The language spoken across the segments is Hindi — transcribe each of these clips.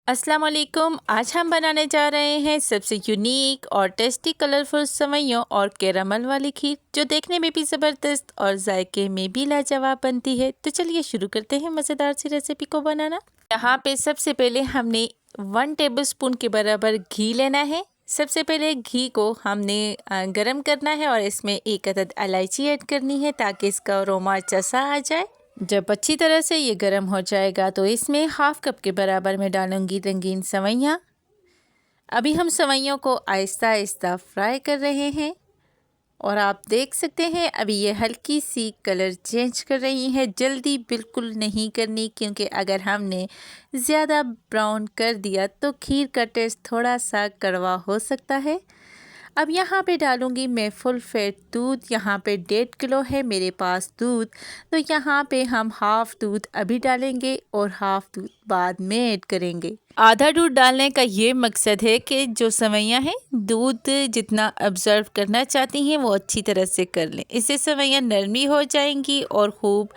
अस्सलाम वालेकुम। आज हम बनाने जा रहे हैं सबसे यूनिक और टेस्टी कलरफुल सेवइयों और कैरामल वाली खीर, जो देखने में भी ज़बरदस्त और जायके में भी लाजवाब बनती है। तो चलिए शुरू करते हैं मज़ेदार सी रेसिपी को बनाना। यहाँ पे सबसे पहले हमने 1 टेबलस्पून के बराबर घी लेना है। सबसे पहले घी को हमने गरम करना है और इसमें 1 अदद इलायची ऐड करनी है ताकि इसका अरोमा अच्छा सा आ जाए। जब अच्छी तरह से ये गर्म हो जाएगा तो इसमें 1/2 कप के बराबर मैं डालूंगी रंगीन सेवइयाँ। अभी हम सेवइयों को आहिस्ता आहिस्ता फ्राई कर रहे हैं और आप देख सकते हैं अभी ये हल्की सी कलर चेंज कर रही है। जल्दी बिल्कुल नहीं करनी, क्योंकि अगर हमने ज़्यादा ब्राउन कर दिया तो खीर का टेस्ट थोड़ा सा कड़वा हो सकता है। अब यहाँ पे डालूंगी मैं फुल फैट दूध। यहाँ पे 1.5 किलो है मेरे पास दूध, तो यहाँ पे हम हाफ़ दूध अभी डालेंगे और हाफ़ दूध बाद में ऐड करेंगे। आधा दूध डालने का ये मकसद है कि जो सेवइयाँ हैं दूध जितना ऑब्जर्व करना चाहती हैं वो अच्छी तरह से कर लें। इससे सेवइयाँ नरमी हो जाएंगी और खूब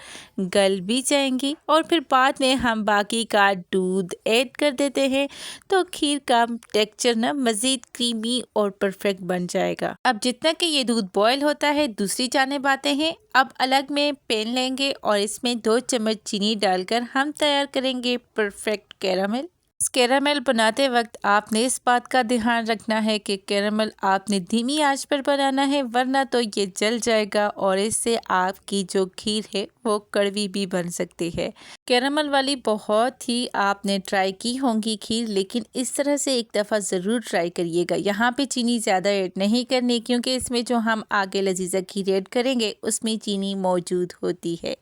गल भी जाएंगी, और फिर बाद में हम बाकी का दूध ऐड कर देते हैं तो खीर का टेक्सचर ना मज़ीद क्रीमी और परफेक्ट बन जाएगा। अब जितना कि ये दूध बॉयल होता है दूसरी जानिब आते हैं। अब अलग में पैन लेंगे और इसमें 2 चम्मच चीनी डालकर हम तैयार करेंगे परफेक्ट कैरामल। इस कैरामल बनाते वक्त आपने इस बात का ध्यान रखना है कि कैरामल आपने धीमी आंच पर बनाना है, वरना तो ये जल जाएगा और इससे आपकी जो खीर है वो कड़वी भी बन सकती है। कैरामल वाली बहुत ही आपने ट्राई की होंगी खीर, लेकिन इस तरह से एक दफ़ा ज़रूर ट्राई करिएगा। यहाँ पे चीनी ज़्यादा ऐड नहीं करनी, क्योंकि इसमें जो हम आगे लजीजा खीर ऐड करेंगे उसमें चीनी मौजूद होती है,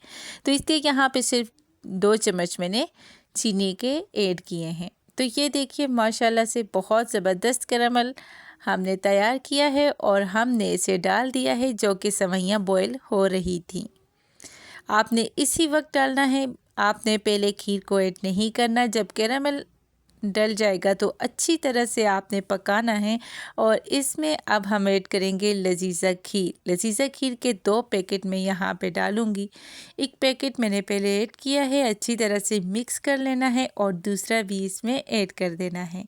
तो इसलिए यहाँ पे सिर्फ 2 चम्मच मैंने चीनी के ऐड किए हैं। तो ये देखिए माशाल्लाह से बहुत ज़बरदस्त कैरामल हमने तैयार किया है और हमने इसे डाल दिया है जो कि सेवइयाँ बॉयल हो रही थी। आपने इसी वक्त डालना है, आपने पहले खीर को ऐड नहीं करना। जब कैरामल डल जाएगा तो अच्छी तरह से आपने पकाना है। और इसमें अब हम ऐड करेंगे लजीजा खीर। लजीजा खीर के 2 पैकेट मैं यहाँ पे डालूँगी। 1 पैकेट मैंने पहले ऐड किया है, अच्छी तरह से मिक्स कर लेना है और दूसरा भी इसमें ऐड कर देना है।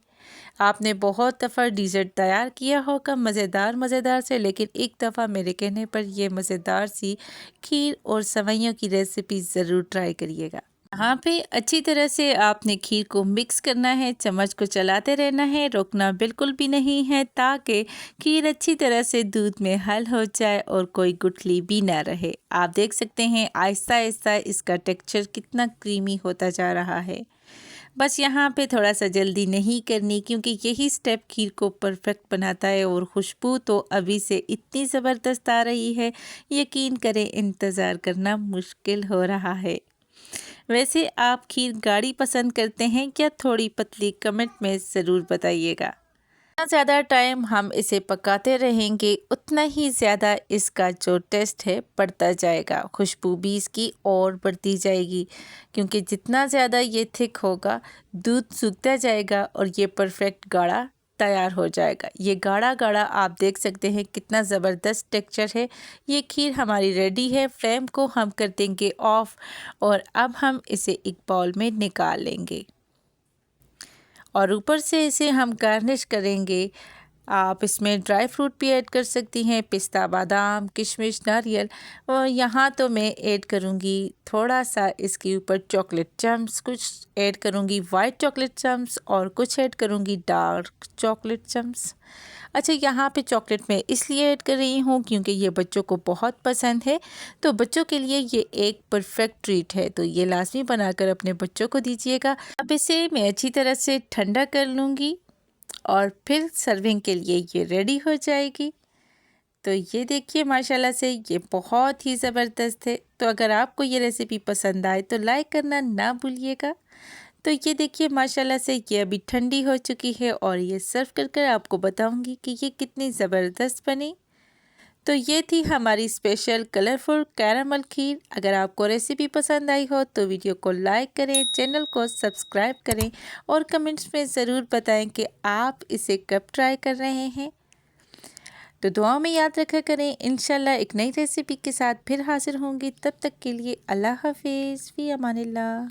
आपने बहुत दफ़ा डिज़र्ट तैयार किया होगा मज़ेदार से, लेकिन एक दफ़ा मेरे कहने पर यह मज़ेदार सी खीर और सेवइयों की रेसिपी ज़रूर ट्राई करिएगा। यहाँ पे अच्छी तरह से आपने खीर को मिक्स करना है, चम्मच को चलाते रहना है, रोकना बिल्कुल भी नहीं है, ताकि खीर अच्छी तरह से दूध में हल हो जाए और कोई गुठली भी ना रहे। आप देख सकते हैं आहिस्ता आहिस्ता इसका टेक्सचर कितना क्रीमी होता जा रहा है। बस यहाँ पे थोड़ा सा जल्दी नहीं करनी, क्योंकि यही स्टेप खीर को परफेक्ट बनाता है। और खुशबू तो अभी से इतनी ज़बरदस्त आ रही है, यकीन करें इंतज़ार करना मुश्किल हो रहा है। वैसे आप खीर गाढ़ी पसंद करते हैं क्या थोड़ी पतली? कमेंट में ज़रूर बताइएगा। जितना ज़्यादा टाइम हम इसे पकाते रहेंगे उतना ही ज़्यादा इसका जो टेस्ट है बढ़ता जाएगा, खुशबू भी इसकी और बढ़ती जाएगी, क्योंकि जितना ज़्यादा ये थिक होगा दूध सूखता जाएगा और ये परफेक्ट गाढ़ा तैयार हो जाएगा। ये गाढ़ा गाढ़ा आप देख सकते हैं कितना ज़बरदस्त टेक्सचर है। ये खीर हमारी रेडी है। फ्लेम को हम कर देंगे ऑफ और अब हम इसे एक बाउल में निकाल लेंगे और ऊपर से इसे हम गार्निश करेंगे। आप इसमें ड्राई फ्रूट भी ऐड कर सकती हैं, पिस्ता, बादाम, किशमिश, नारियल। और यहाँ तो मैं ऐड करूँगी थोड़ा सा इसके ऊपर चॉकलेट चम्स, कुछ ऐड करूँगी वाइट चॉकलेट चम्स और कुछ ऐड करूँगी डार्क चॉकलेट चम्स। अच्छा, यहाँ पे चॉकलेट मैं इसलिए ऐड कर रही हूँ क्योंकि ये बच्चों को बहुत पसंद है, तो बच्चों के लिए ये एक परफेक्ट ट्रीट है, तो ये लाजमी बनाकर अपने बच्चों को दीजिएगा। अब इसे मैं अच्छी तरह से ठंडा कर लूँगी और फिर सर्विंग के लिए ये रेडी हो जाएगी। तो ये देखिए माशाल्लाह से ये बहुत ही ज़बरदस्त है। तो अगर आपको ये रेसिपी पसंद आए तो लाइक करना ना भूलिएगा। तो ये देखिए माशाल्लाह से ये अभी ठंडी हो चुकी है और ये सर्व कर कर आपको बताऊंगी कि ये कितनी ज़बरदस्त बनी। तो ये थी हमारी स्पेशल कलरफुल कैरामल खीर। अगर आपको रेसिपी पसंद आई हो तो वीडियो को लाइक करें, चैनल को सब्सक्राइब करें और कमेंट्स में ज़रूर बताएं कि आप इसे कब ट्राई कर रहे हैं। तो दुआओं में याद रखा करें। इंशाल्लाह एक नई रेसिपी के साथ फिर हाजिर होंगी। तब तक के लिए अल्लाह हाफिज़, फ़ी अमानिल्लाह।